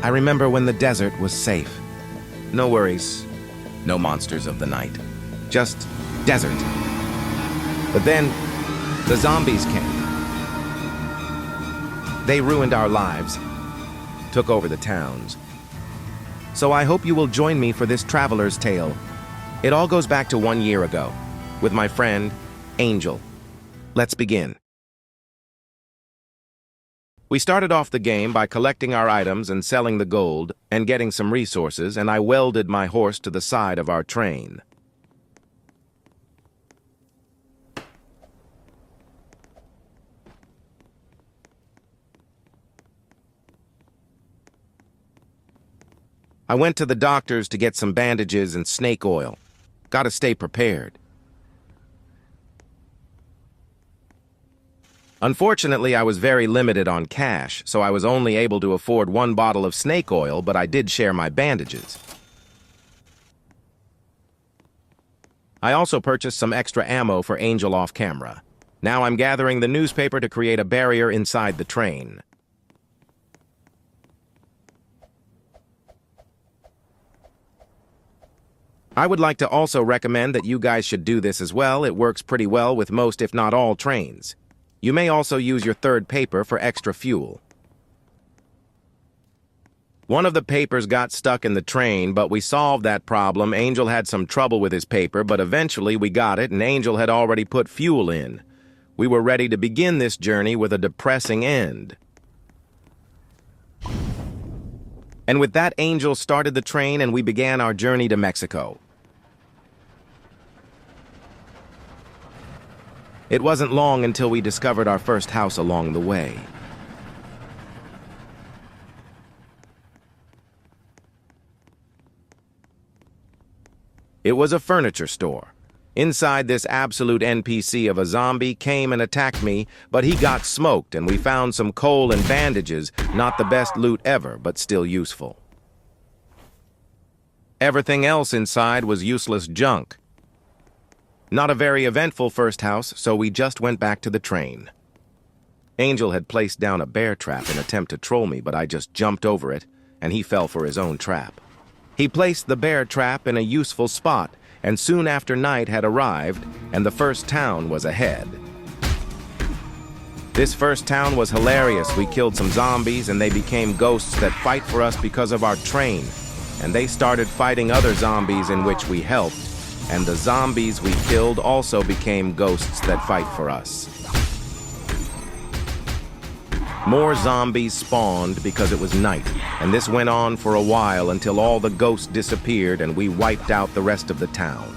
I remember when the desert was safe. No worries, no monsters of the night. Just desert. But then, the zombies came. They ruined our lives, took over the towns. So I hope you will join me for this traveler's tale. It all goes back to 1 year ago, with my friend, Angel. Let's begin. We started off the game by collecting our items and selling the gold and getting some resources, and I welded my horse to the side of our train. I went to the doctor's to get some bandages and snake oil. Gotta stay prepared. Unfortunately, I was very limited on cash, so I was only able to afford 1 bottle of snake oil, but I did share my bandages. I also purchased some extra ammo for Angel off camera. Now I'm gathering the newspaper to create a barrier inside the train. I would like to also recommend that you guys should do this as well. It works pretty well with most, if not all, trains. You may also use your third paper for extra fuel. One of the papers got stuck in the train, but we solved that problem. Angel had some trouble with his paper, but eventually we got it, and Angel had already put fuel in. We were ready to begin this journey with a depressing end. And with that, Angel started the train, and we began our journey to Mexico. It wasn't long until we discovered our first house along the way. It was a furniture store. Inside, this absolute NPC of a zombie came and attacked me, but he got smoked, and we found some coal and bandages, not the best loot ever, but still useful. Everything else inside was useless junk. Not a very eventful first house, so we just went back to the train. Angel had placed down a bear trap in an attempt to troll me, but I just jumped over it, and he fell for his own trap. He placed the bear trap in a useful spot, and soon after night had arrived, and the first town was ahead. This first town was hilarious. We killed some zombies, and they became ghosts that fight for us because of our train, and they started fighting other zombies in which we helped. And the zombies we killed also became ghosts that fight for us. More zombies spawned because it was night, and this went on for a while until all the ghosts disappeared and we wiped out the rest of the town.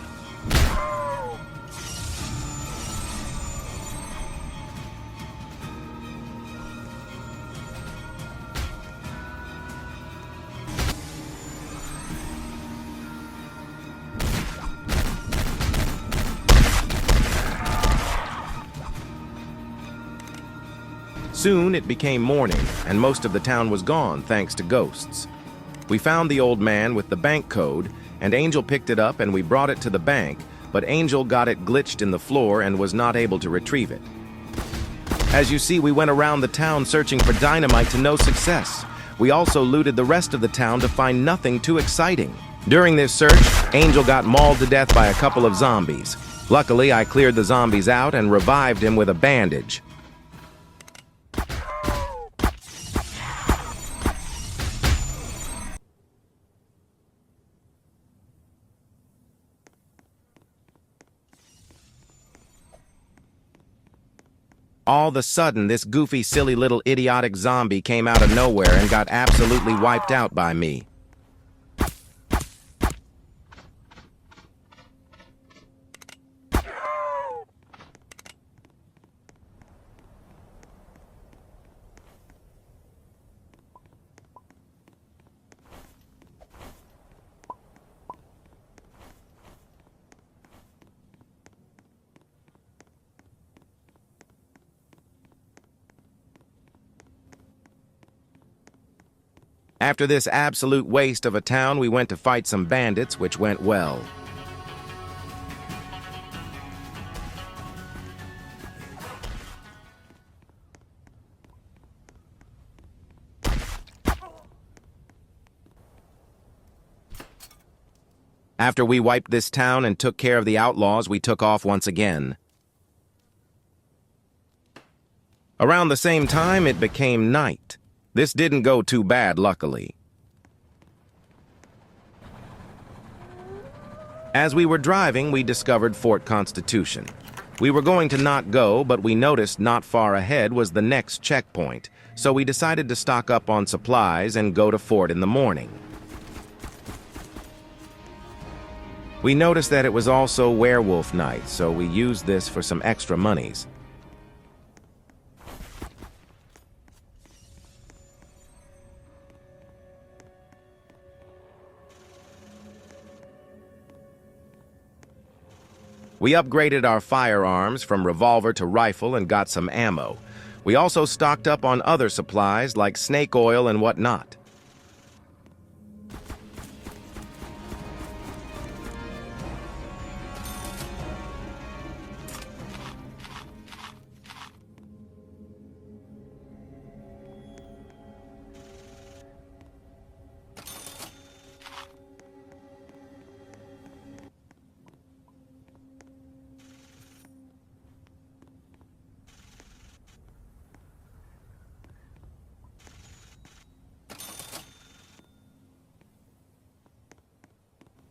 Soon it became morning, and most of the town was gone thanks to ghosts. We found the old man with the bank code, and Angel picked it up and we brought it to the bank, but Angel got it glitched in the floor and was not able to retrieve it. As you see, we went around the town searching for dynamite to no success. We also looted the rest of the town to find nothing too exciting. During this search, Angel got mauled to death by a couple of zombies. Luckily, I cleared the zombies out and revived him with a bandage. All of a sudden, this goofy, silly little idiotic zombie came out of nowhere and got absolutely wiped out by me. After this absolute waste of a town, we went to fight some bandits, which went well. After we wiped this town and took care of the outlaws, we took off once again. Around the same time, it became night. This didn't go too bad, luckily. As we were driving, we discovered Fort Constitution. We were going to not go, but we noticed not far ahead was the next checkpoint, so we decided to stock up on supplies and go to Fort in the morning. We noticed that it was also werewolf night, so we used this for some extra monies. We upgraded our firearms from revolver to rifle and got some ammo. We also stocked up on other supplies like snake oil and whatnot.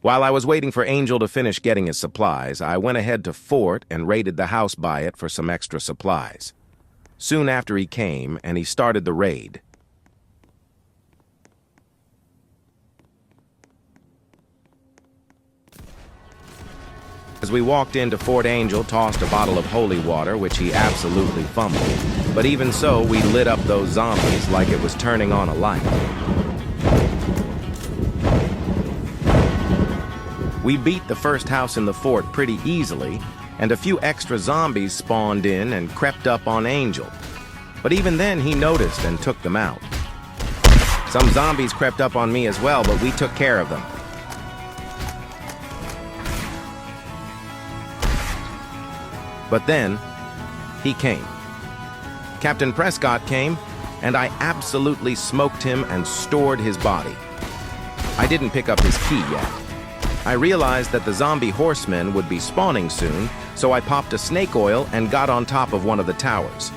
While I was waiting for Angel to finish getting his supplies, I went ahead to Fort and raided the house by it for some extra supplies. Soon after he came, and he started the raid. As we walked into Fort, Angel tossed a bottle of holy water, which he absolutely fumbled. But even so, we lit up those zombies like it was turning on a light. We beat the first house in the fort pretty easily, and a few extra zombies spawned in and crept up on Angel. But even then, he noticed and took them out. Some zombies crept up on me as well, but we took care of them. But then, he came. Captain Prescott came, and I absolutely smoked him and stored his body. I didn't pick up his key yet. I realized that the zombie horsemen would be spawning soon, so I popped a snake oil and got on top of one of the towers.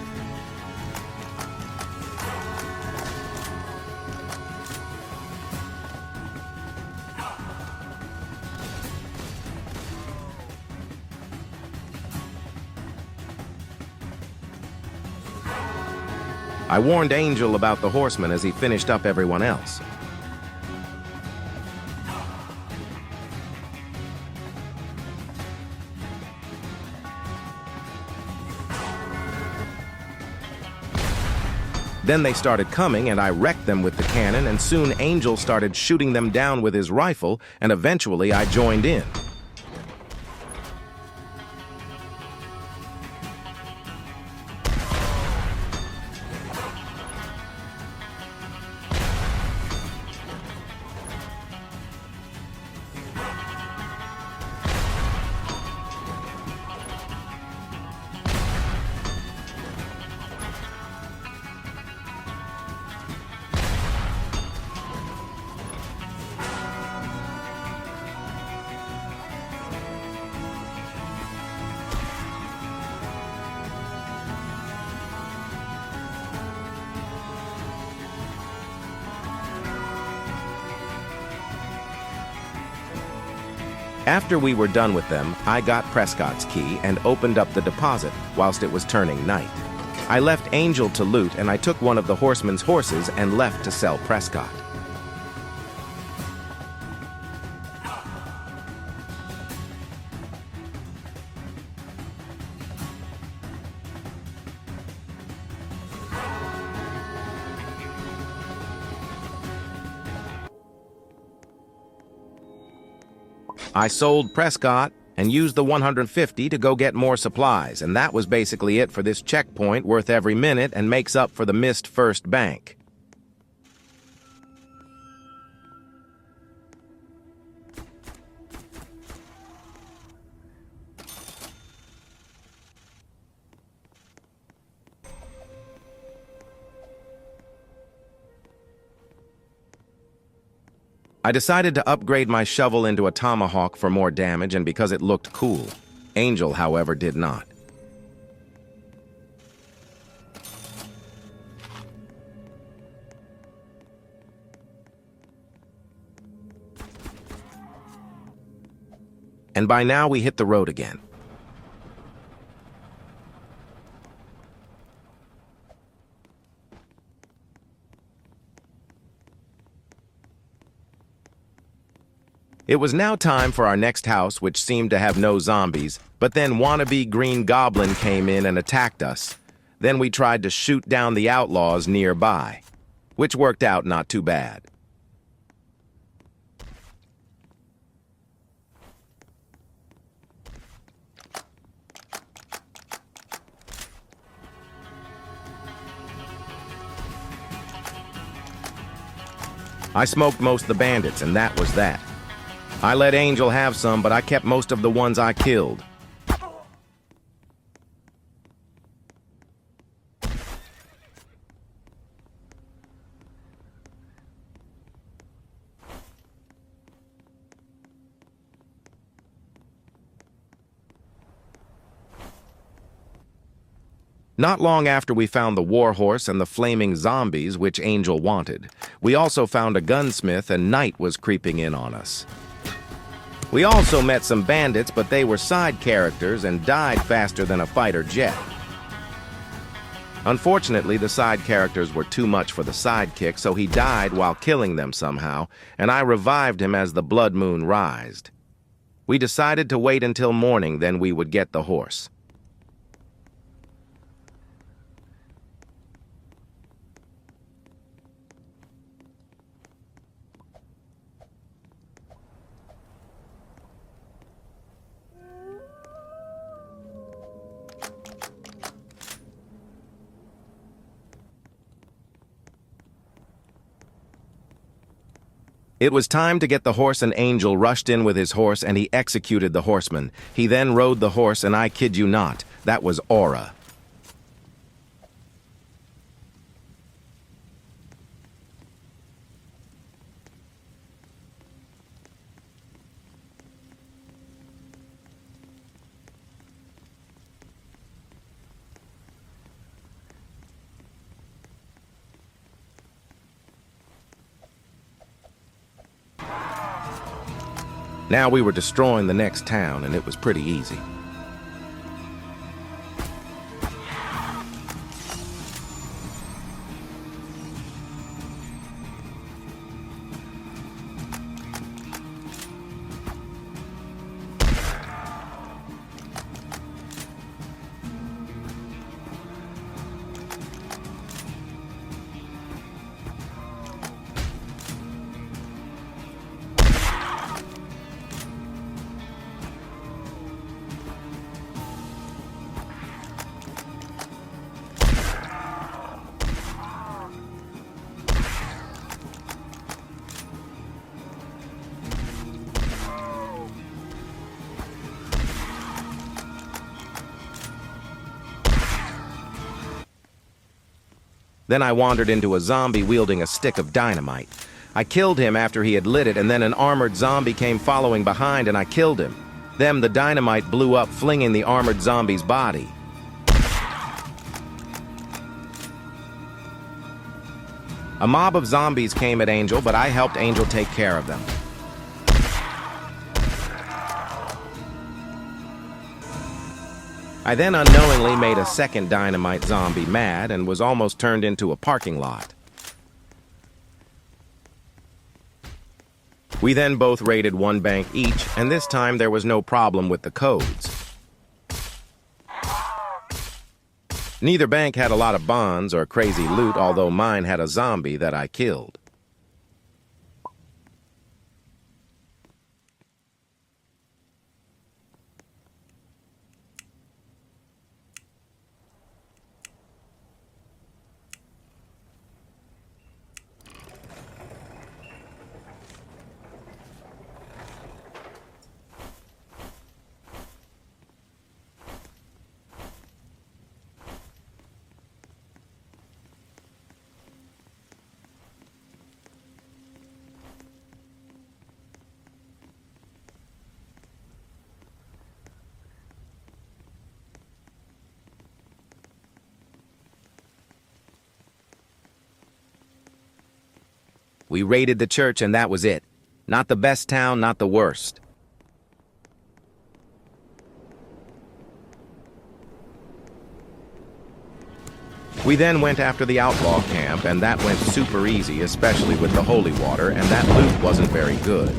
I warned Angel about the horsemen as he finished up everyone else. Then they started coming, and I wrecked them with the cannon, and soon Angel started shooting them down with his rifle, and eventually I joined in. After we were done with them, I got Prescott's key and opened up the deposit whilst it was turning night. I left Angel to loot, and I took one of the horsemen's horses and left to sell Prescott. I sold Prescott and used the 150 to go get more supplies, and that was basically it for this checkpoint worth every minute and makes up for the missed first bank. I decided to upgrade my shovel into a tomahawk for more damage and because it looked cool. Angel, however, did not. And by now we hit the road again. It was now time for our next house, which seemed to have no zombies, but then wannabe Green Goblin came in and attacked us. Then we tried to shoot down the outlaws nearby, which worked out not too bad. I smoked most of the bandits, and that was that. I let Angel have some, but I kept most of the ones I killed. Not long after we found the warhorse and the flaming zombies, which Angel wanted, we also found a gunsmith and night was creeping in on us. We also met some bandits, but they were side characters and died faster than a fighter jet. Unfortunately, the side characters were too much for the sidekick, so he died while killing them somehow, and I revived him as the blood moon rised. We decided to wait until morning, then we would get the horse. It was time to get the horse, and Angel rushed in with his horse and he executed the horseman. He then rode the horse, and I kid you not, that was Aura. Now we were destroying the next town, and it was pretty easy. Then I wandered into a zombie wielding a stick of dynamite. I killed him after he had lit it, and then an armored zombie came following behind and I killed him. Then the dynamite blew up, flinging the armored zombie's body. A mob of zombies came at Angel, but I helped Angel take care of them. I then unknowingly made a second dynamite zombie mad and was almost turned into a parking lot. We then both raided one bank each, and this time there was no problem with the codes. Neither bank had a lot of bonds or crazy loot, although mine had a zombie that I killed. We raided the church and that was it. Not the best town, not the worst. We then went after the outlaw camp, and that went super easy, especially with the holy water, and that loot wasn't very good.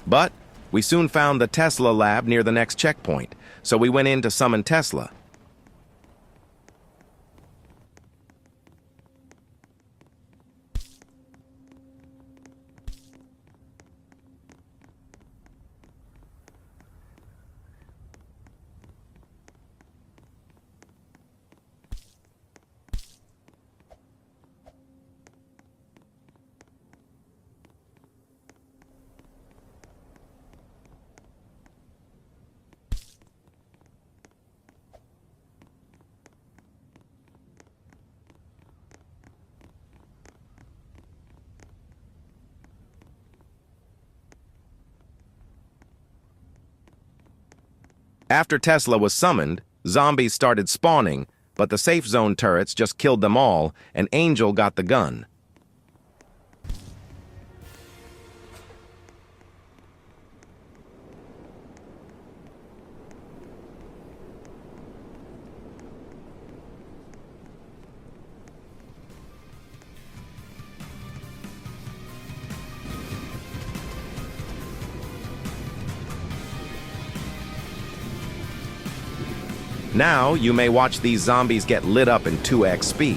But we soon found the Tesla lab near the next checkpoint, so we went in to summon Tesla. After Tesla was summoned, zombies started spawning, but the safe zone turrets just killed them all, and Angel got the gun. Now, you may watch these zombies get lit up in 2x speed.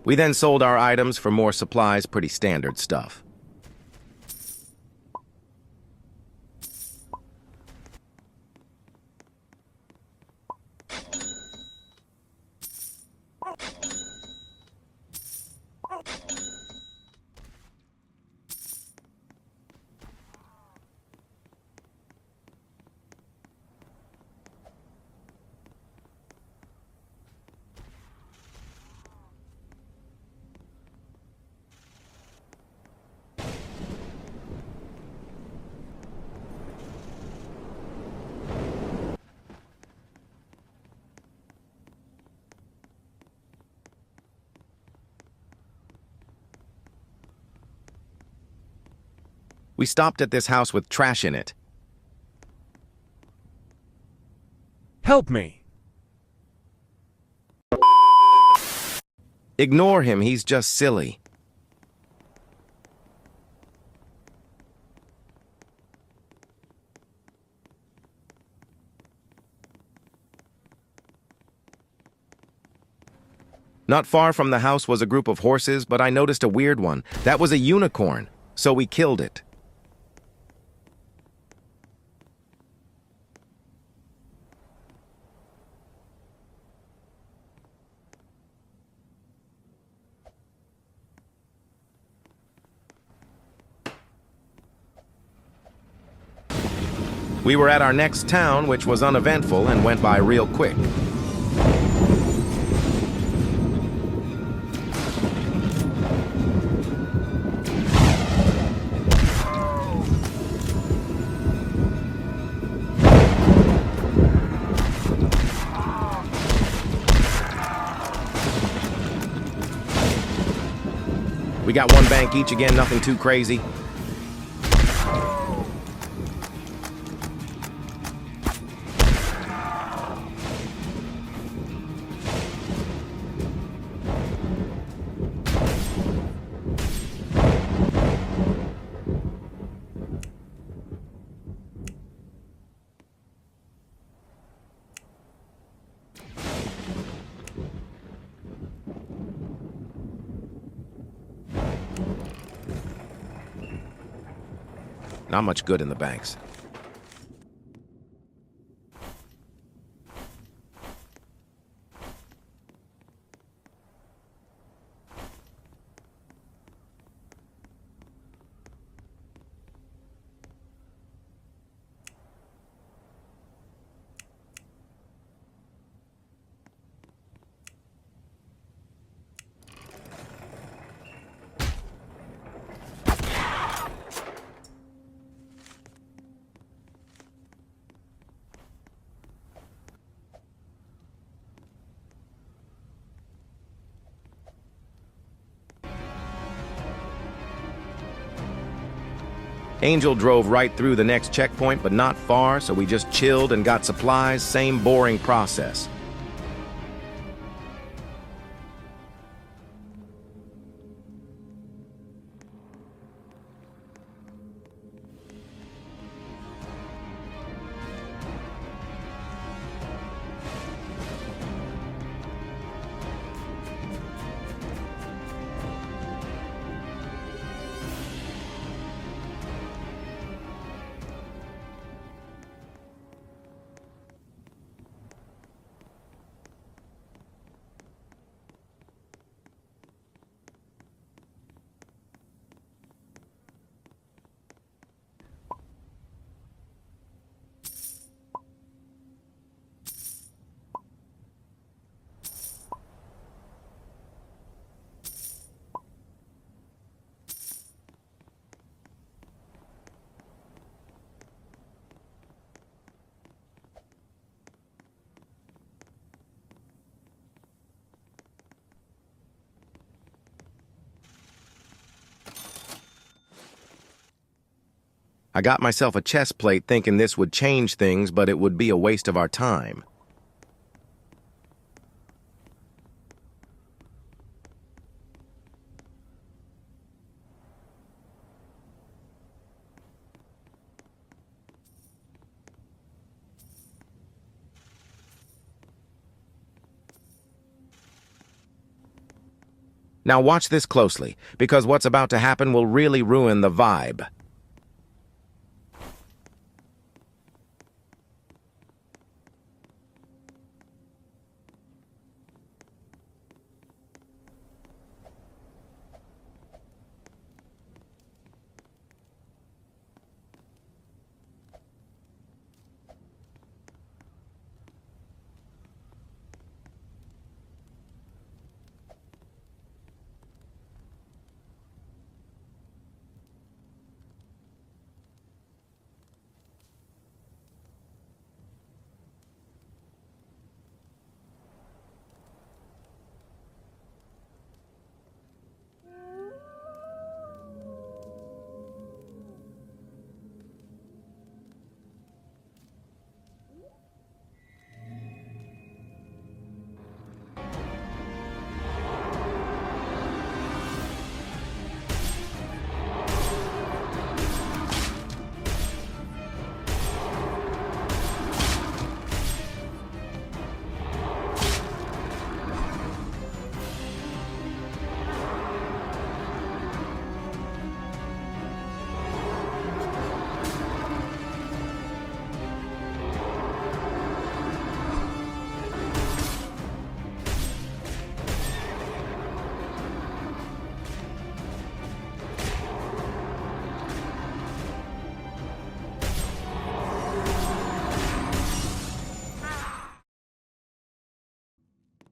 We then sold our items for more supplies, pretty standard stuff. We stopped at this house with trash in it. Help me! Ignore him, he's just silly. Not far from the house was a group of horses, but I noticed a weird one. That was a unicorn, so we killed it. We were at our next town, which was uneventful and went by real quick. We got one bank each again, nothing too crazy. Not much good in the banks. Angel drove right through the next checkpoint, but not far, so we just chilled and got supplies, same boring process. I got myself a chest plate thinking this would change things, but it would be a waste of our time. Now watch this closely, because what's about to happen will really ruin the vibe.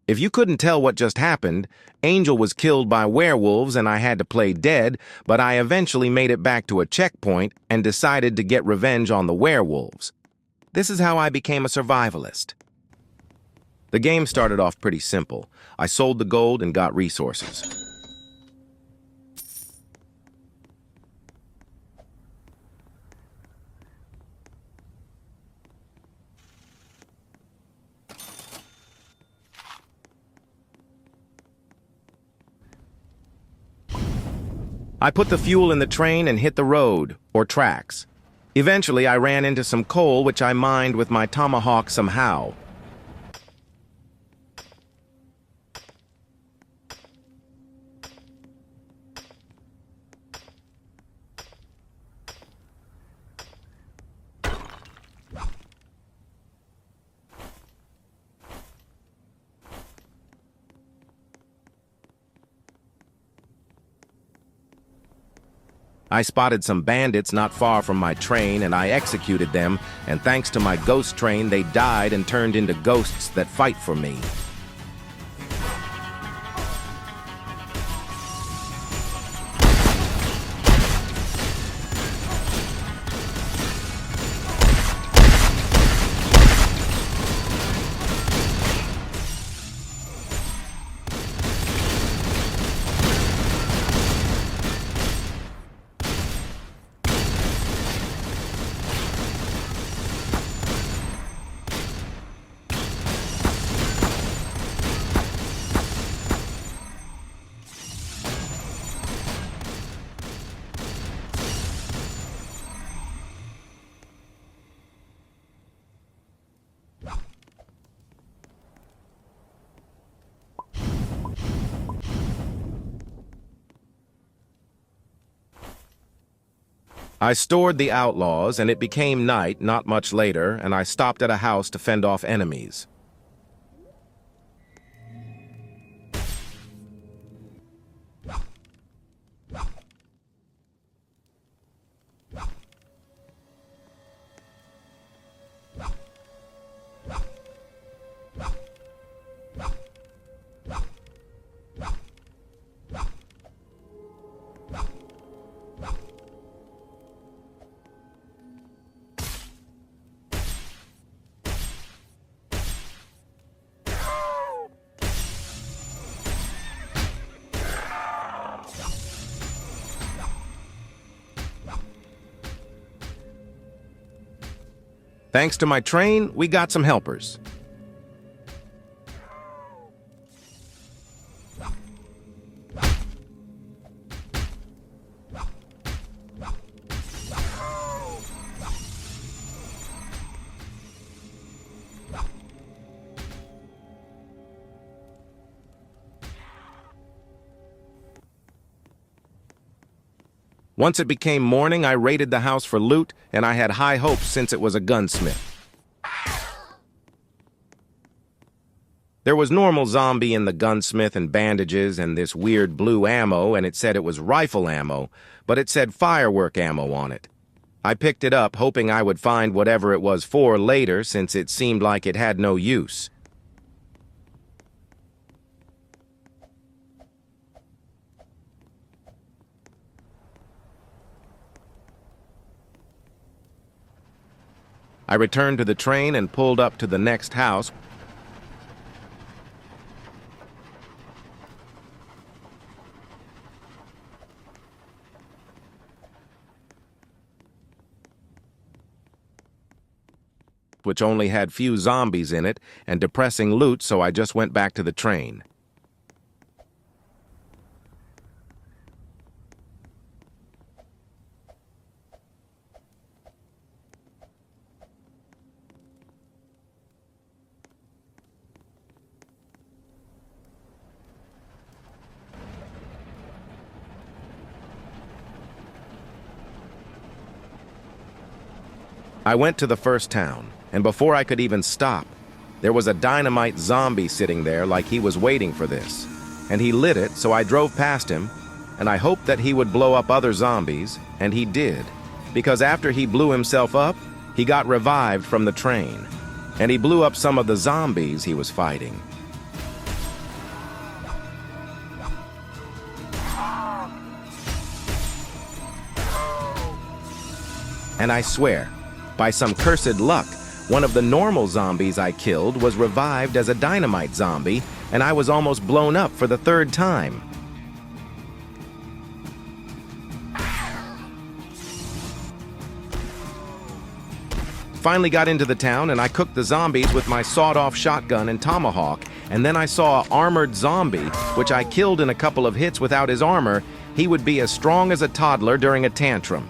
If you couldn't tell what just happened, Angel was killed by werewolves and I had to play dead, but I eventually made it back to a checkpoint and decided to get revenge on the werewolves. This is how I became a survivalist. The game started off pretty simple. I sold the gold and got resources. I put the fuel in the train and hit the road, or tracks. Eventually, I ran into some coal, which I mined with my tomahawk somehow. I spotted some bandits not far from my train and I executed them, and thanks to my ghost train, they died and turned into ghosts that fight for me. I stored the outlaws, and it became night not much later, and I stopped at a house to fend off enemies. Thanks to my train, we got some helpers. Once it became morning, I raided the house for loot, and I had high hopes since it was a gunsmith. There was normal zombie in the gunsmith and bandages and this weird blue ammo, and it said it was rifle ammo, but it said firework ammo on it. I picked it up, hoping I would find whatever it was for later, since it seemed like it had no use. I returned to the train and pulled up to the next house, which only had few zombies in it and depressing loot, so I just went back to the train. I went to the first town, and before I could even stop, there was a dynamite zombie sitting there like he was waiting for this. And he lit it, so I drove past him, and I hoped that he would blow up other zombies, and he did. Because after he blew himself up, he got revived from the train, and he blew up some of the zombies he was fighting. And I swear, by some cursed luck, one of the normal zombies I killed was revived as a dynamite zombie, and I was almost blown up for the third time. Finally got into the town, and I cooked the zombies with my sawed-off shotgun and tomahawk, and then I saw an armored zombie, which I killed in a couple of hits without his armor. He would be as strong as a toddler during a tantrum.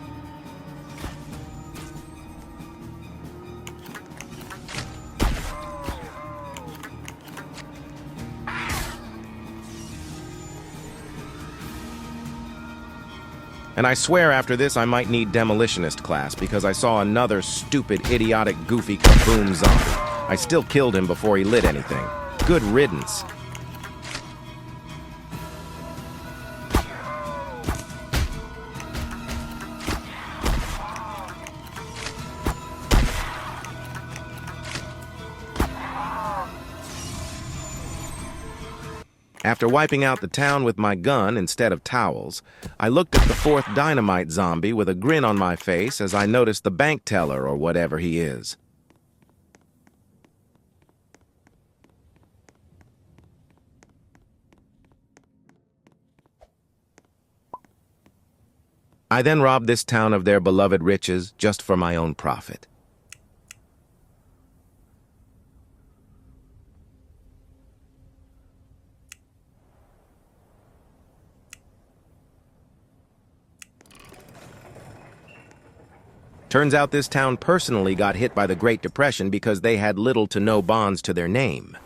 And I swear after this I might need demolitionist class because I saw another stupid, idiotic, goofy kaboom zombie. I still killed him before he lit anything. Good riddance. After wiping out the town with my gun instead of towels, I looked at the fourth dynamite zombie with a grin on my face as I noticed the bank teller or whatever he is. I then robbed this town of their beloved riches just for my own profit. Turns out this town personally got hit by the Great Depression because they had little to no bonds to their name.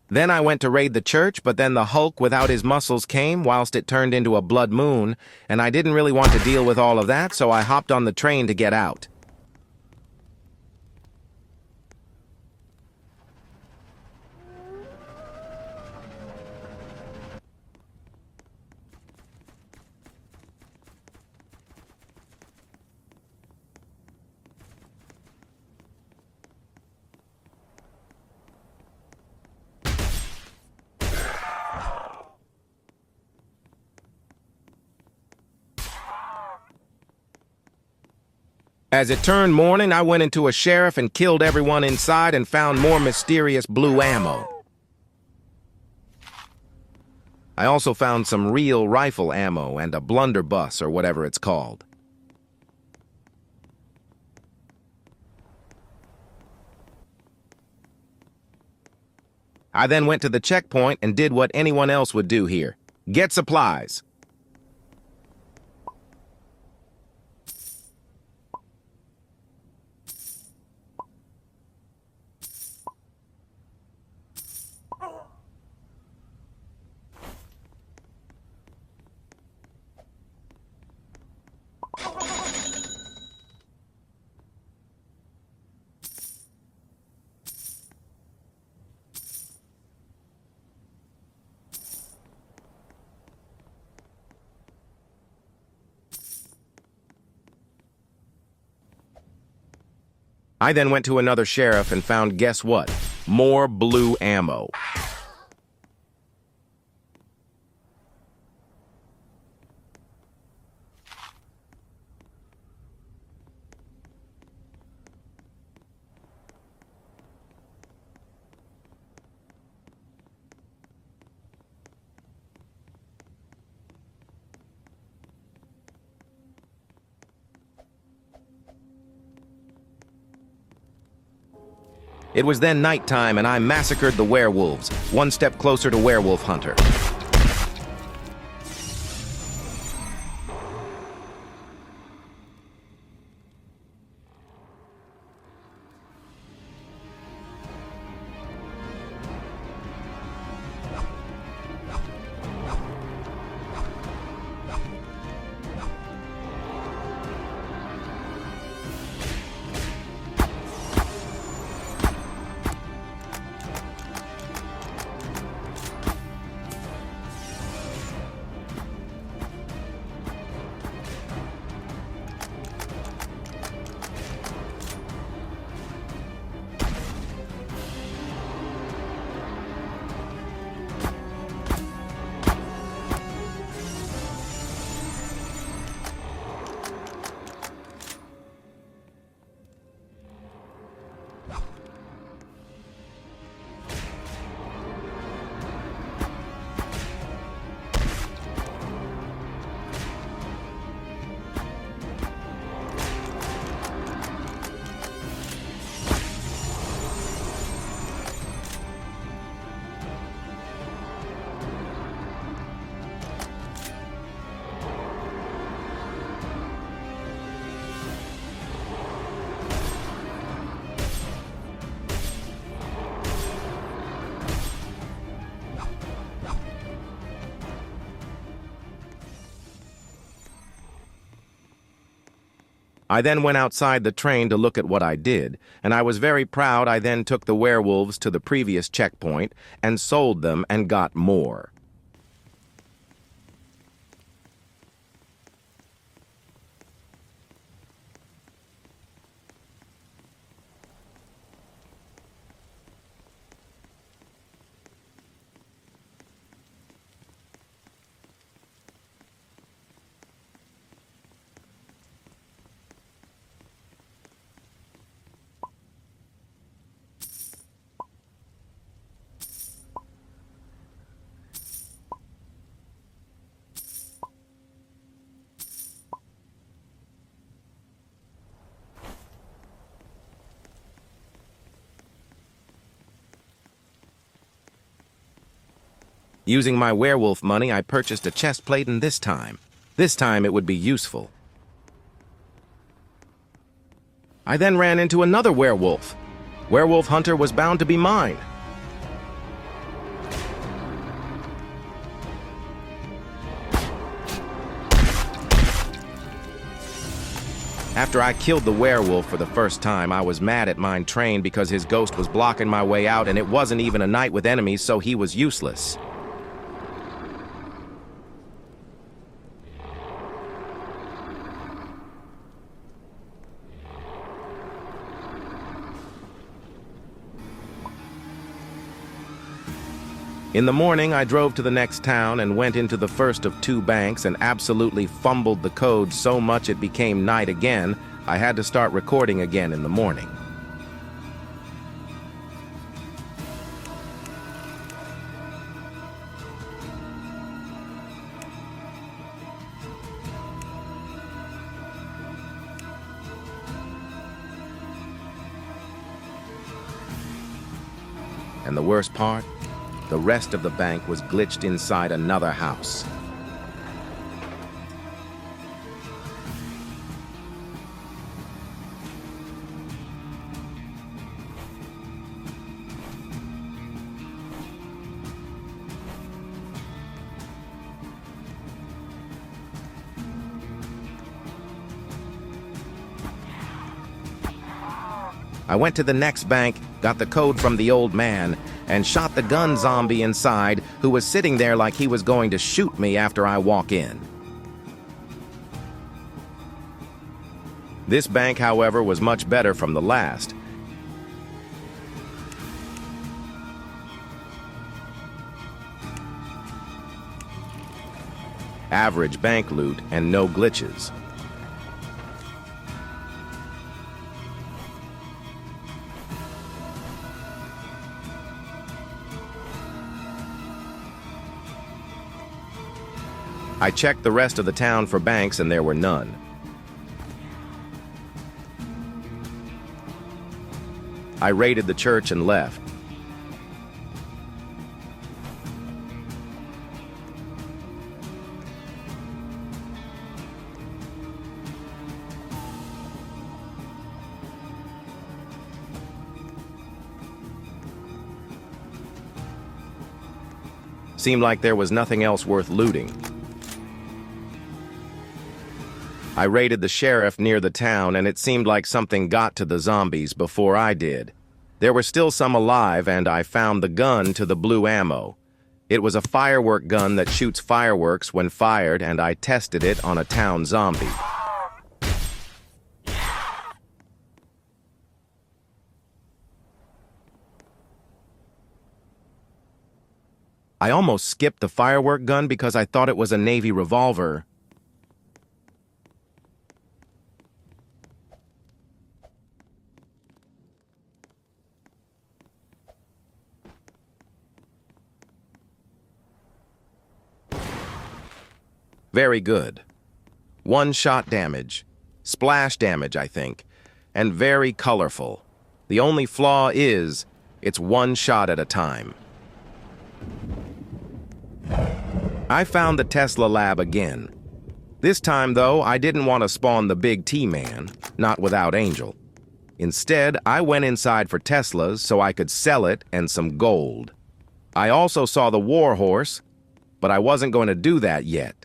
Then I went to raid the church, but then the Hulk without his muscles came whilst it turned into a blood moon, and I didn't really want to deal with all of that, so I hopped on the train to get out. As it turned morning, I went into a sheriff and killed everyone inside and found more mysterious blue ammo. I also found some real rifle ammo and a blunderbuss or whatever it's called. I then went to the checkpoint and did what anyone else would do here: get supplies. I then went to another sheriff and found, guess what? More blue ammo. It was then nighttime and I massacred the werewolves, one step closer to werewolf hunter. I then went outside the train to look at what I did, and I was very proud. I then took the werewolves to the previous checkpoint and sold them and got more. Using my werewolf money, I purchased a chest plate, and this time it would be useful. I then ran into another werewolf. Werewolf Hunter was bound to be mine. After I killed the werewolf for the first time, I was mad at mine train because his ghost was blocking my way out, and it wasn't even a night with enemies, so he was useless. In the morning, I drove to the next town and went into the first of 2 banks and absolutely fumbled the code so much it became night again. I had to start recording again in the morning. And the worst part? The rest of the bank was glitched inside another house. I went to the next bank, got the code from the old man, and shot the gun zombie inside, who was sitting there like he was going to shoot me after I walk in. This bank, however, was much better from the last. Average bank loot and no glitches. I checked the rest of the town for banks and there were none. I raided the church and left. Seemed like there was nothing else worth looting. I raided the sheriff near the town, and it seemed like something got to the zombies before I did. There were still some alive, and I found the gun to the blue ammo. It was a firework gun that shoots fireworks when fired, and I tested it on a town zombie. I almost skipped the firework gun because I thought it was a Navy revolver. Very good. 1 shot damage. Splash damage, I think. And very colorful. The only flaw is, it's 1 shot at a time. I found the Tesla lab again. This time, though, I didn't want to spawn the big T-Man, not without Angel. Instead, I went inside for Teslas so I could sell it and some gold. I also saw the war horse, but I wasn't going to do that yet.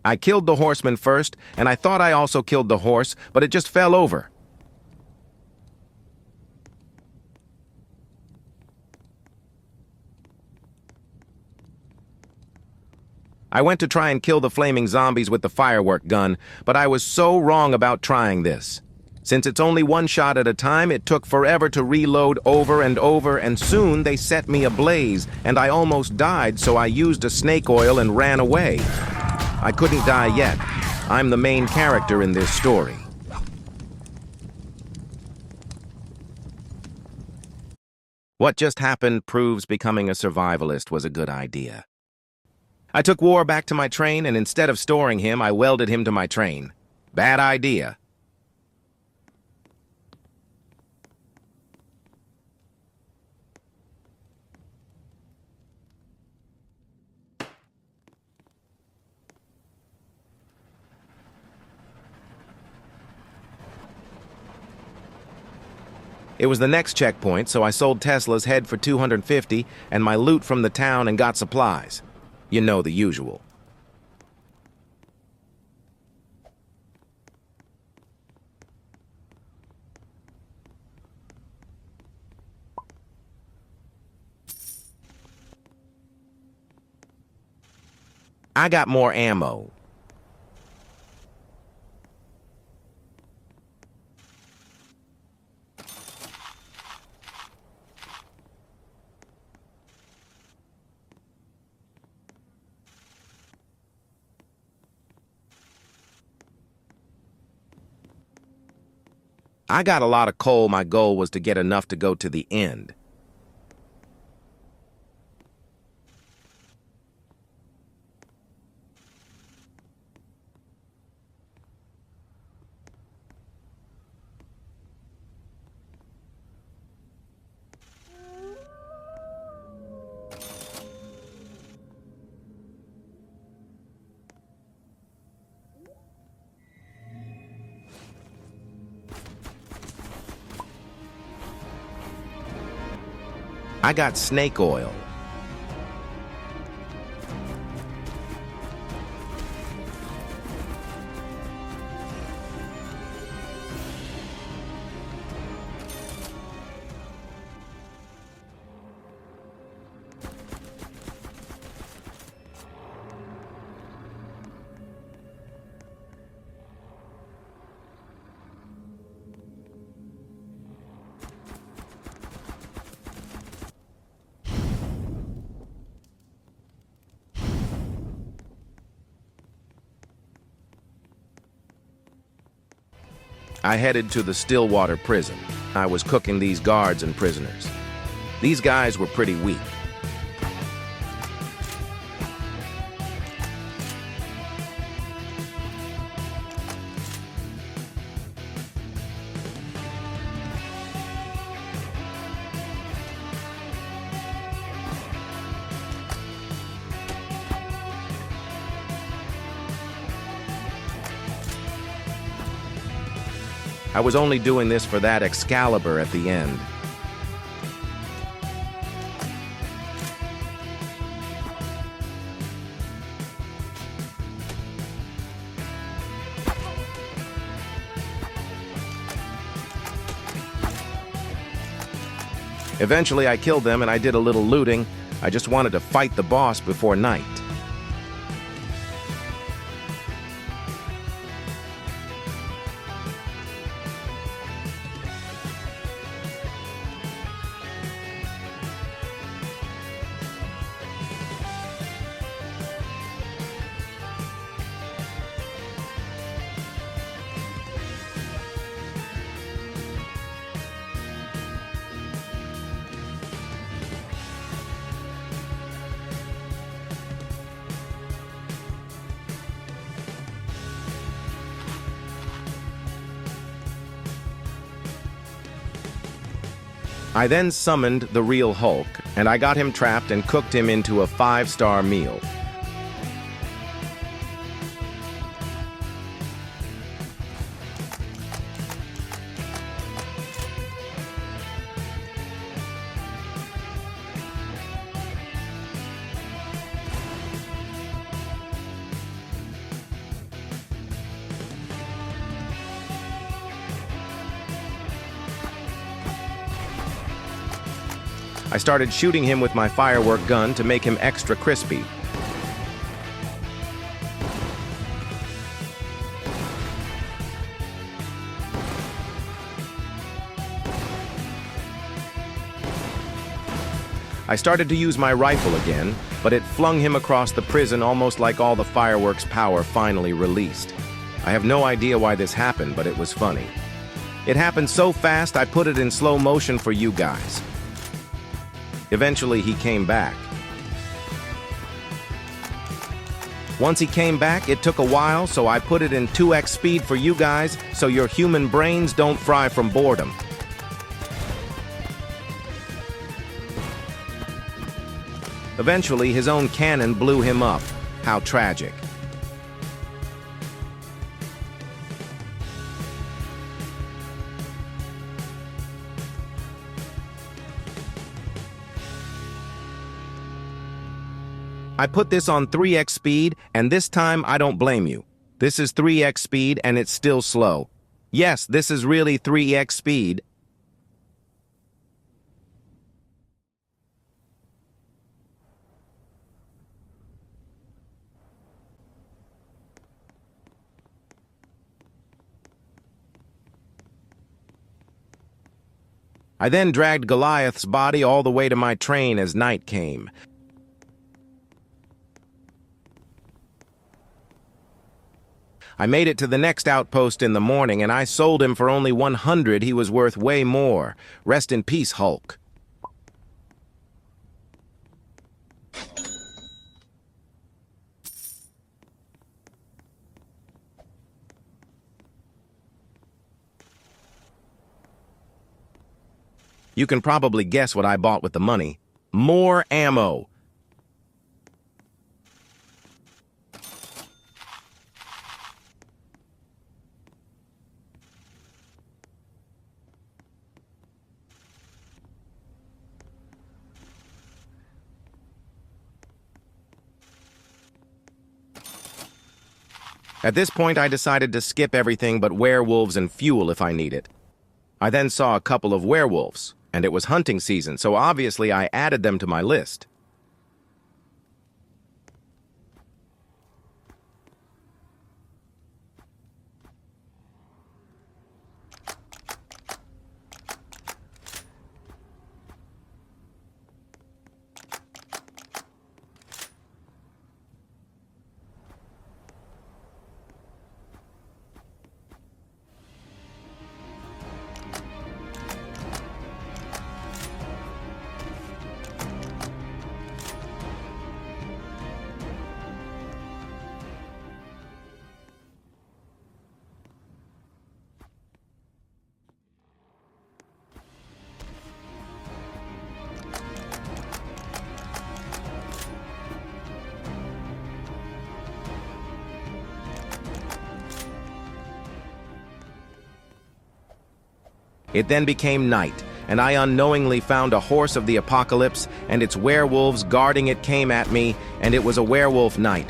I killed the horseman first, and I thought I also killed the horse, but it just fell over. I went to try and kill the flaming zombies with the firework gun, but I was so wrong about trying this. Since it's only 1 shot at a time, it took forever to reload over and over, and soon they set me ablaze, and I almost died, so I used a snake oil and ran away. I couldn't die yet. I'm the main character in this story. What just happened proves becoming a survivalist was a good idea. I took War back to my train, and instead of storing him, I welded him to my train. Bad idea. It was the next checkpoint, so I sold Tesla's head for $250 and my loot from the town and got supplies. You know the usual. I got more ammo. I got a lot of coal. My goal was to get enough to go to the end. I got snake oil. I headed to the Stillwater prison. I was cooking these guards and prisoners. These guys were pretty weak. I was only doing this for that Excalibur at the end. Eventually I killed them and I did a little looting. I just wanted to fight the boss before night. I then summoned the real Hulk, and I got him trapped and cooked him into a 5-star meal. I started shooting him with my firework gun to make him extra crispy. I started to use my rifle again, but it flung him across the prison almost like all the fireworks' power finally released. I have no idea why this happened, but it was funny. It happened so fast I put it in slow motion for you guys. Eventually, he came back. Once he came back, it took a while, so I put it in 2x speed for you guys so your human brains don't fry from boredom. Eventually, his own cannon blew him up. How tragic. I put this on 3x speed, and this time I don't blame you. This is 3x speed, and it's still slow. Yes, this is really 3x speed. I then dragged Goliath's body all the way to my train as night came. I made it to the next outpost in the morning, and I sold him for only 100. He was worth way more. Rest in peace, Hulk. You can probably guess what I bought with the money. More ammo. At this point, I decided to skip everything but werewolves and fuel if I need it. I then saw a couple of werewolves, and it was hunting season, so obviously I added them to my list. It then became night, and I unknowingly found a horse of the apocalypse, and its werewolves guarding it came at me, and it was a werewolf night.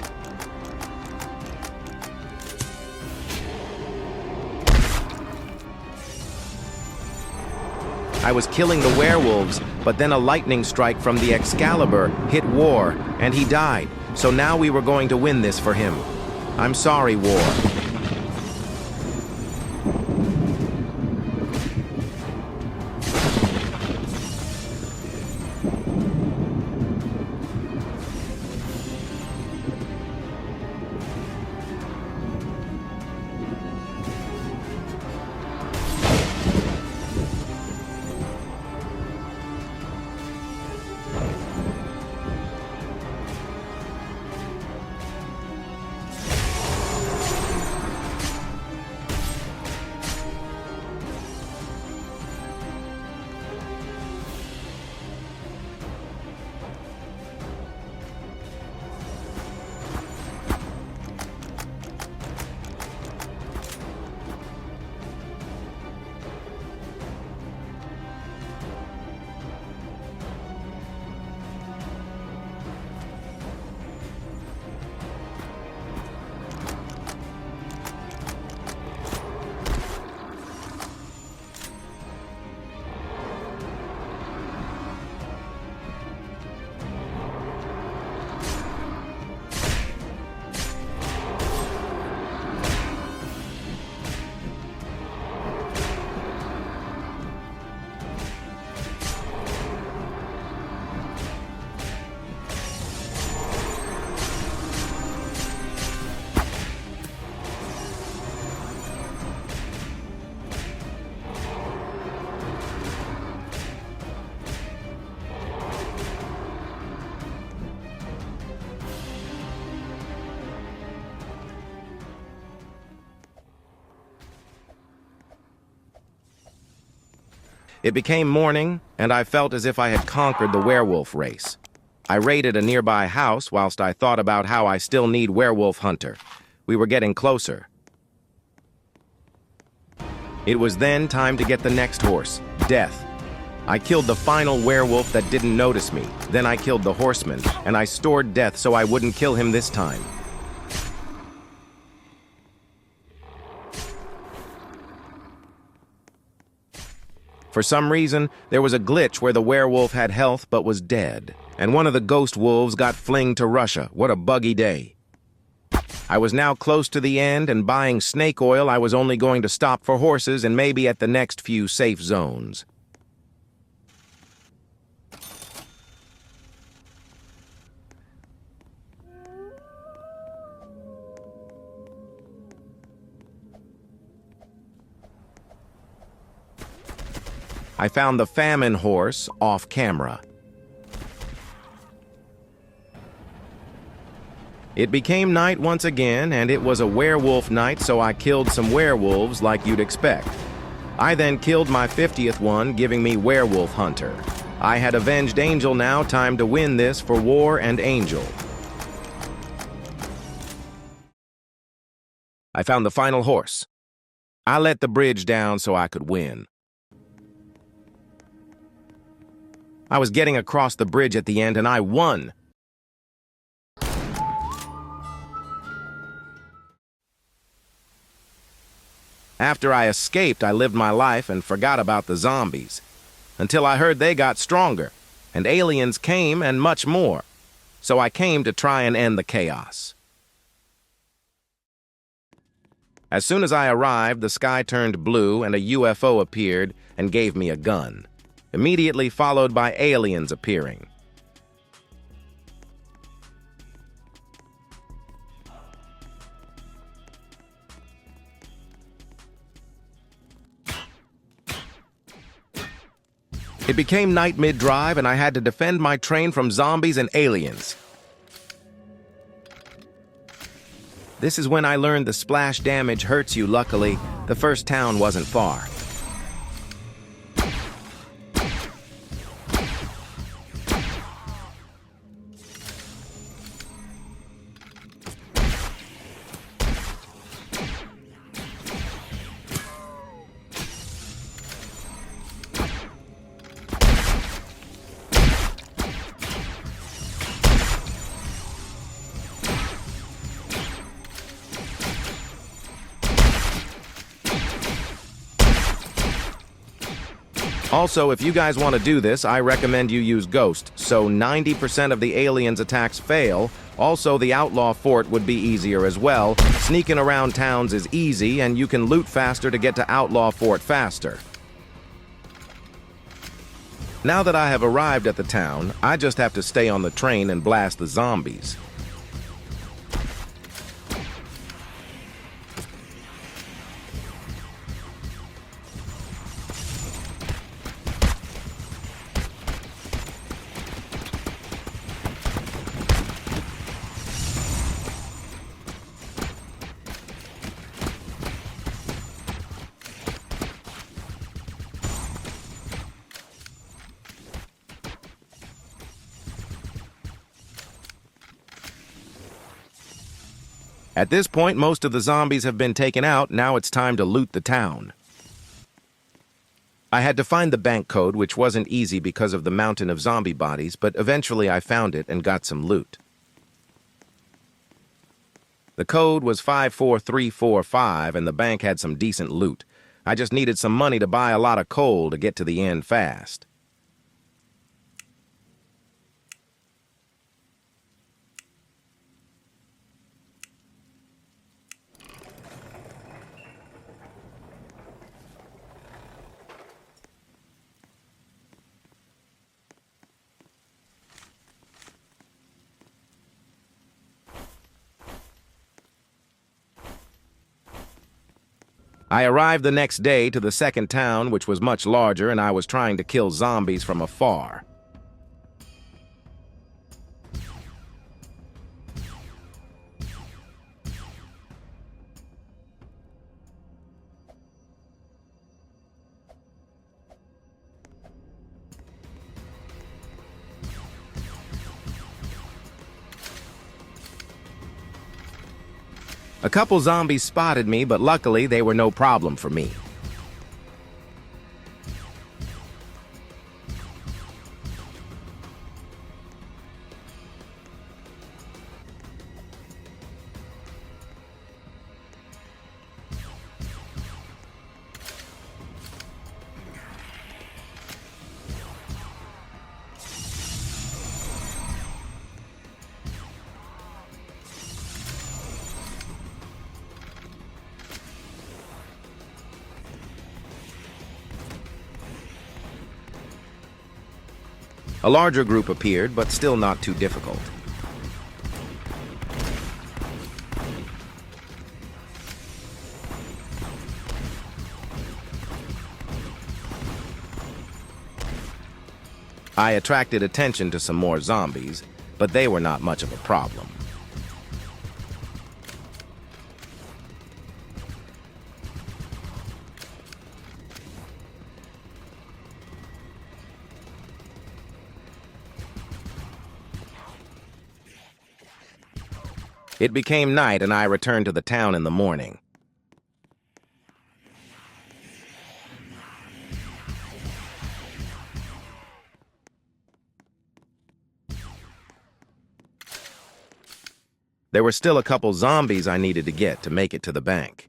I was killing the werewolves, but then a lightning strike from the Excalibur hit War, and he died, so now we were going to win this for him. I'm sorry, War. It became morning, and I felt as if I had conquered the werewolf race. I raided a nearby house whilst I thought about how I still need Werewolf Hunter. We were getting closer. It was then time to get the next horse, Death. I killed the final werewolf that didn't notice me. Then I killed the horseman, and I stored Death so I wouldn't kill him this time. For some reason, there was a glitch where the werewolf had health but was dead, and one of the ghost wolves got flinged to Russia. What a buggy day. I was now close to the end, and buying snake oil, I was only going to stop for horses and maybe at the next few safe zones. I found the famine horse off camera. It became night once again, and it was a werewolf night, so I killed some werewolves like you'd expect. I then killed my 50th one, giving me Werewolf Hunter. I had avenged Angel now, time to win this for War and Angel. I found the final horse. I let the bridge down so I could win. I was getting across the bridge at the end, and I won. After I escaped, I lived my life and forgot about the zombies, until I heard they got stronger, and aliens came and much more. So I came to try and end the chaos. As soon as I arrived, the sky turned blue and a UFO appeared and gave me a gun, immediately followed by aliens appearing. It became night mid-drive, and I had to defend my train from zombies and aliens. This is when I learned the splash damage hurts you. Luckily, the first town wasn't far. Also, if you guys want to do this, I recommend you use Ghost, so 90% of the aliens' attacks fail. Also, the Outlaw Fort would be easier as well. Sneaking around towns is easy, and you can loot faster to get to Outlaw Fort faster. Now that I have arrived at the town, I just have to stay on the train and blast the zombies. At this point, most of the zombies have been taken out. Now it's time to loot the town. I had to find the bank code, which wasn't easy because of the mountain of zombie bodies, but eventually I found it and got some loot. The code was 54345, and the bank had some decent loot. I just needed some money to buy a lot of coal to get to the end fast. I arrived the next day to the second town, which was much larger, and I was trying to kill zombies from afar. A couple zombies spotted me, but luckily they were no problem for me. A larger group appeared, but still not too difficult. I attracted attention to some more zombies, but they were not much of a problem. It became night and I returned to the town in the morning. There were still a couple zombies I needed to get to make it to the bank.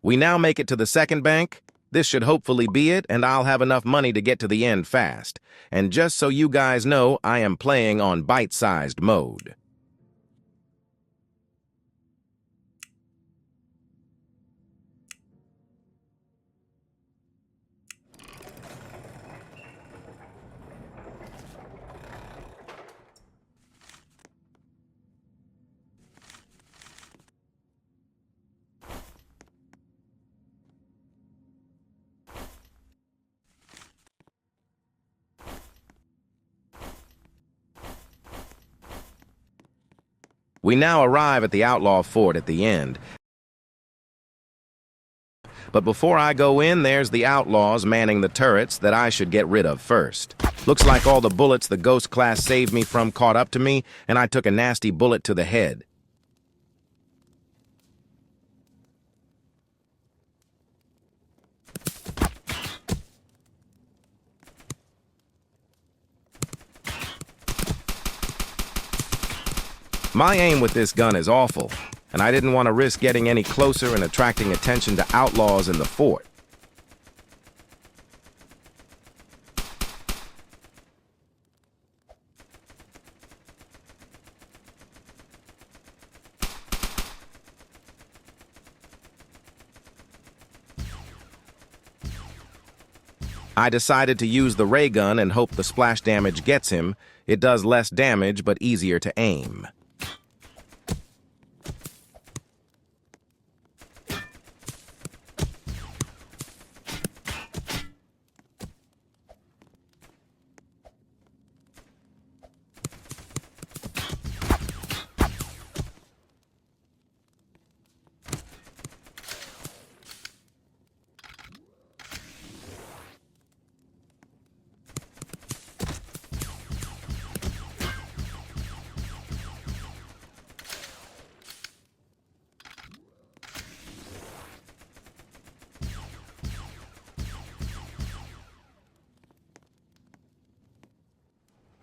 We now make it to the second bank. This should hopefully be it, and I'll have enough money to get to the end fast. And just so you guys know, I am playing on bite-sized mode. We now arrive at the outlaw fort at the end. But before I go in, there's the outlaws manning the turrets that I should get rid of first. Looks like all the bullets the ghost class saved me from caught up to me, and I took a nasty bullet to the head. My aim with this gun is awful, and I didn't want to risk getting any closer and attracting attention to outlaws in the fort. I decided to use the ray gun and hope the splash damage gets him. It does less damage, but easier to aim.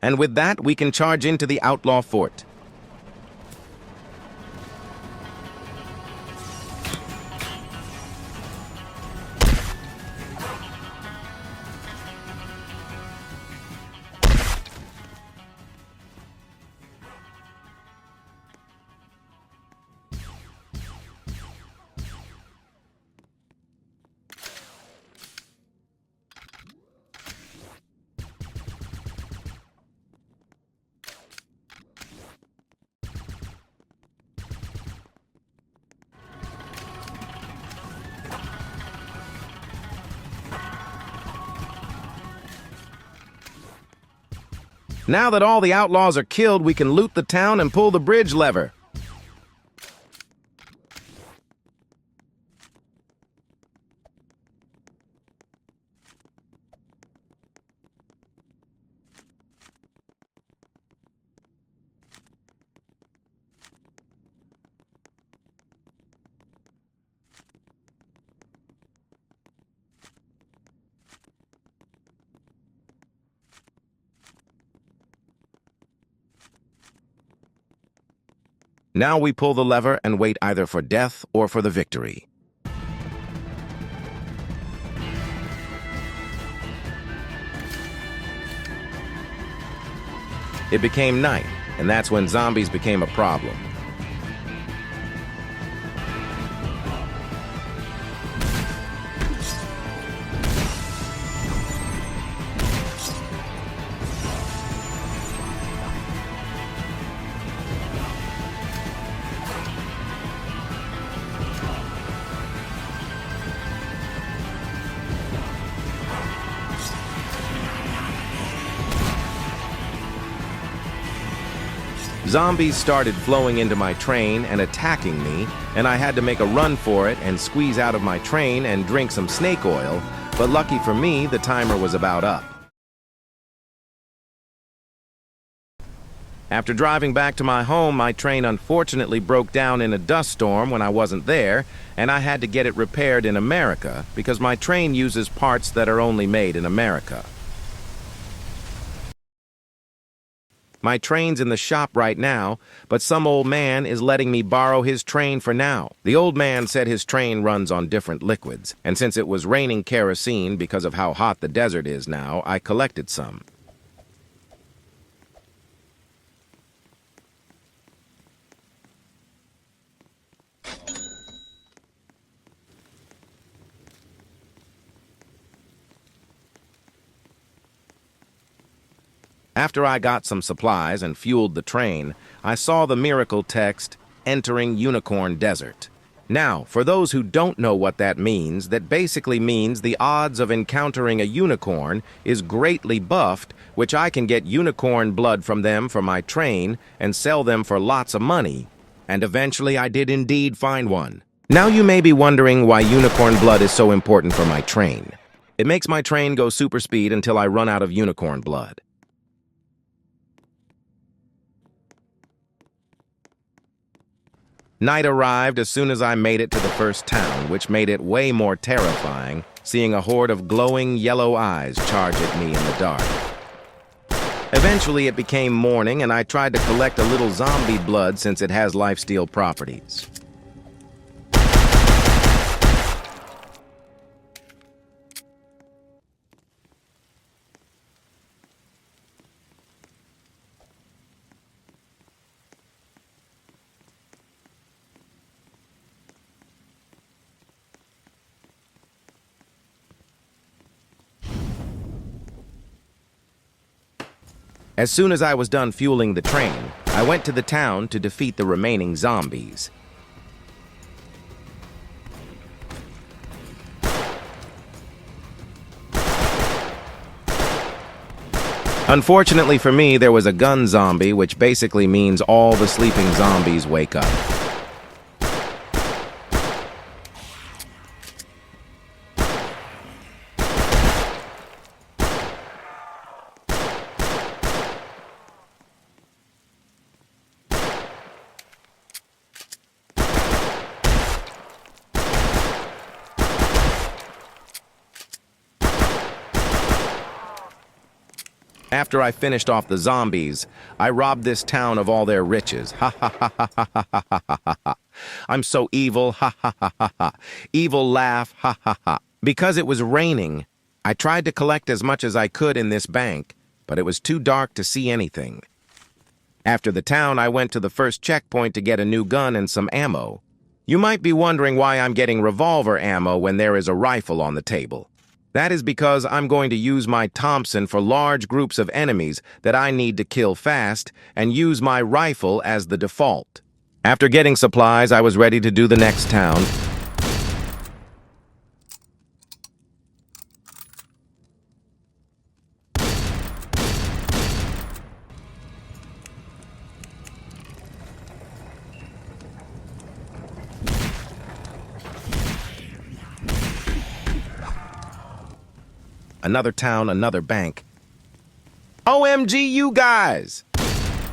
And with that, we can charge into the outlaw fort. Now that all the outlaws are killed, we can loot the town and pull the bridge lever. Now we pull the lever and wait either for death or for the victory. It became night, and that's when zombies became a problem. Zombies started flowing into my train and attacking me, and I had to make a run for it and squeeze out of my train and drink some snake oil, but lucky for me, the timer was about up. After driving back to my home, my train unfortunately broke down in a dust storm when I wasn't there, and I had to get it repaired in America because my train uses parts that are only made in America. My train's in the shop right now, but some old man is letting me borrow his train for now. The old man said his train runs on different liquids, and since it was raining kerosene because of how hot the desert is now, I collected some. After I got some supplies and fueled the train, I saw the miracle text, "Entering Unicorn Desert." Now, for those who don't know what that means, that basically means the odds of encountering a unicorn is greatly buffed, which I can get unicorn blood from them for my train and sell them for lots of money. And eventually I did indeed find one. Now you may be wondering why unicorn blood is so important for my train. It makes my train go super speed until I run out of unicorn blood. Night arrived as soon as I made it to the first town, which made it way more terrifying, seeing a horde of glowing yellow eyes charge at me in the dark. Eventually it became morning, and I tried to collect a little zombie blood since it has lifesteal properties. As soon as I was done fueling the train, I went to the town to defeat the remaining zombies. Unfortunately for me, there was a gun zombie, which basically means all the sleeping zombies wake up. After I finished off the zombies, I robbed this town of all their riches. Ha ha ha ha ha ha ha ha ha ha. I'm so evil. Ha ha ha ha ha. Evil laugh. Ha ha ha. Because it was raining, I tried to collect as much as I could in this bank, but it was too dark to see anything. After the town, I went to the first checkpoint to get a new gun and some ammo. You might be wondering why I'm getting revolver ammo when there is a rifle on the table. That is because I'm going to use my Thompson for large groups of enemies that I need to kill fast and use my rifle as the default. After getting supplies, I was ready to do the next town. Another town, another bank. OMG, you guys!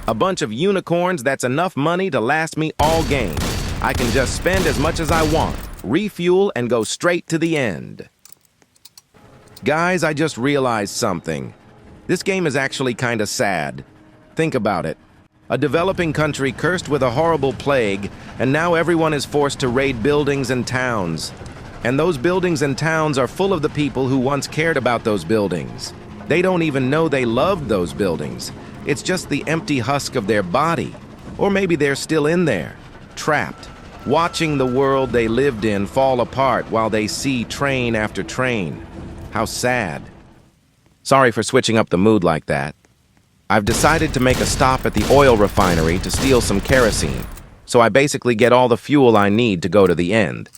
A bunch of unicorns that's enough money to last me all game. I can just spend as much as I want, refuel, and go straight to the end. Guys, I just realized something. This game is actually kinda sad. Think about it. A developing country cursed with a horrible plague, and now everyone is forced to raid buildings and towns. And those buildings and towns are full of the people who once cared about those buildings. They don't even know they loved those buildings. It's just the empty husk of their body. Or maybe they're still in there, trapped, watching the world they lived in fall apart while they see train after train. How sad. Sorry for switching up the mood like that. I've decided to make a stop at the oil refinery to steal some kerosene, so I basically get all the fuel I need to go to the end.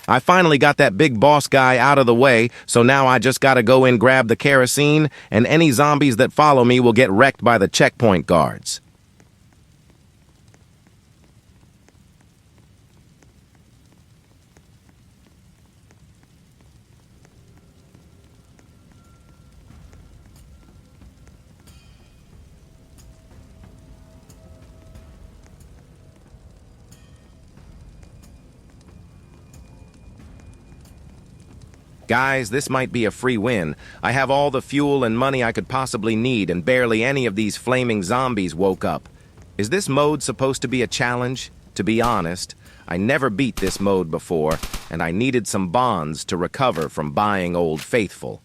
I finally got that big boss guy out of the way, so now I just gotta go in, grab the kerosene, and any zombies that follow me will get wrecked by the checkpoint guards. Guys, this might be a free win. I have all the fuel and money I could possibly need, and barely any of these flaming zombies woke up. Is this mode supposed to be a challenge? To be honest, I never beat this mode before, and I needed some bonds to recover from buying Old Faithful.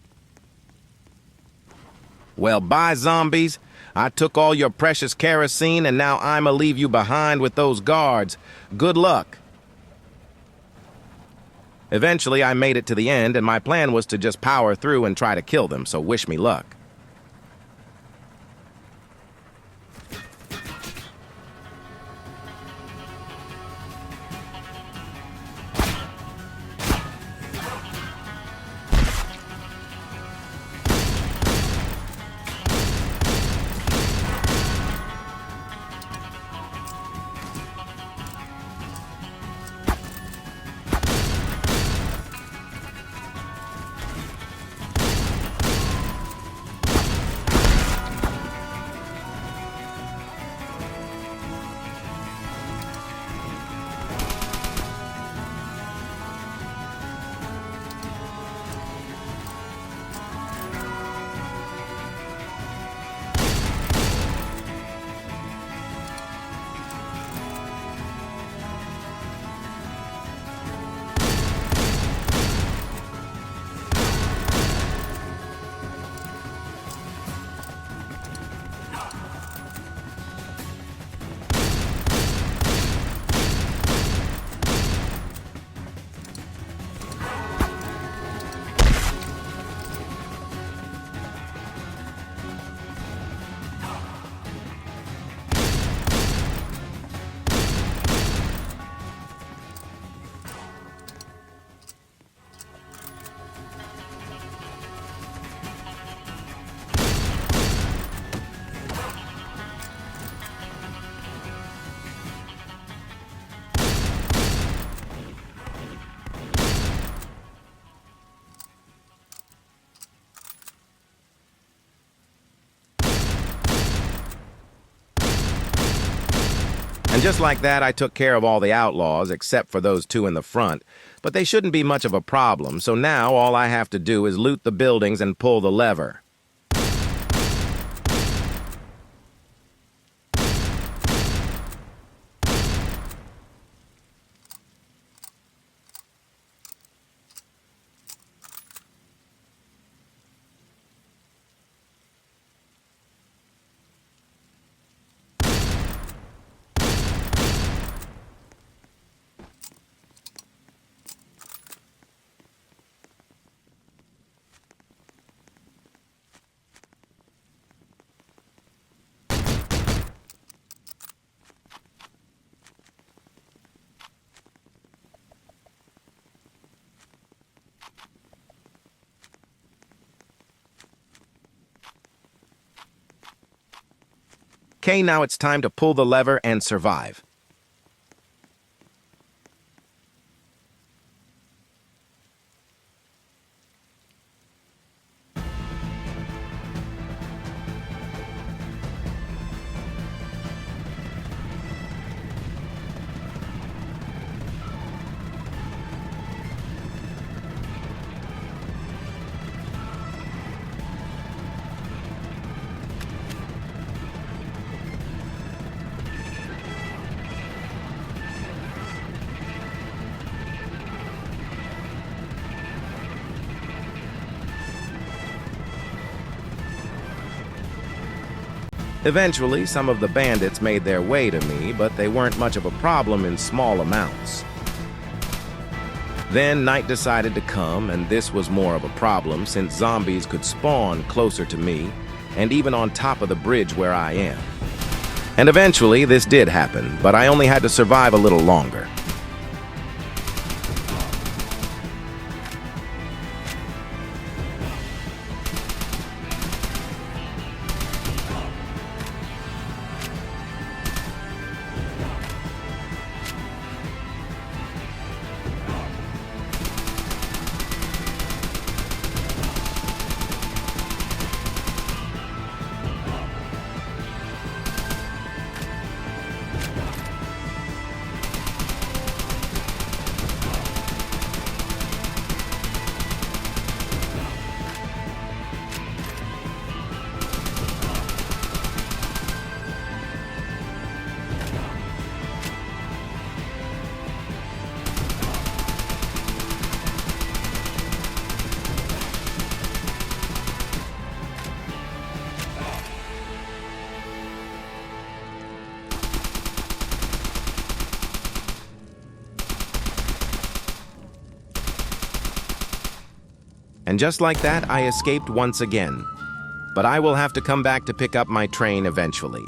Well, bye, zombies. I took all your precious kerosene, and now I'ma leave you behind with those guards. Good luck. Eventually, I made it to the end, and my plan was to just power through and try to kill them, so wish me luck. And just like that, I took care of all the outlaws except for those two in the front. But they shouldn't be much of a problem, so now all I have to do is loot the buildings and pull the lever. Okay, now it's time to pull the lever and survive. Eventually, some of the bandits made their way to me, but they weren't much of a problem in small amounts. Then night decided to come, and this was more of a problem since zombies could spawn closer to me and even on top of the bridge where I am. And eventually, this did happen, but I only had to survive a little longer. And just like that, I escaped once again. But I will have to come back to pick up my train eventually.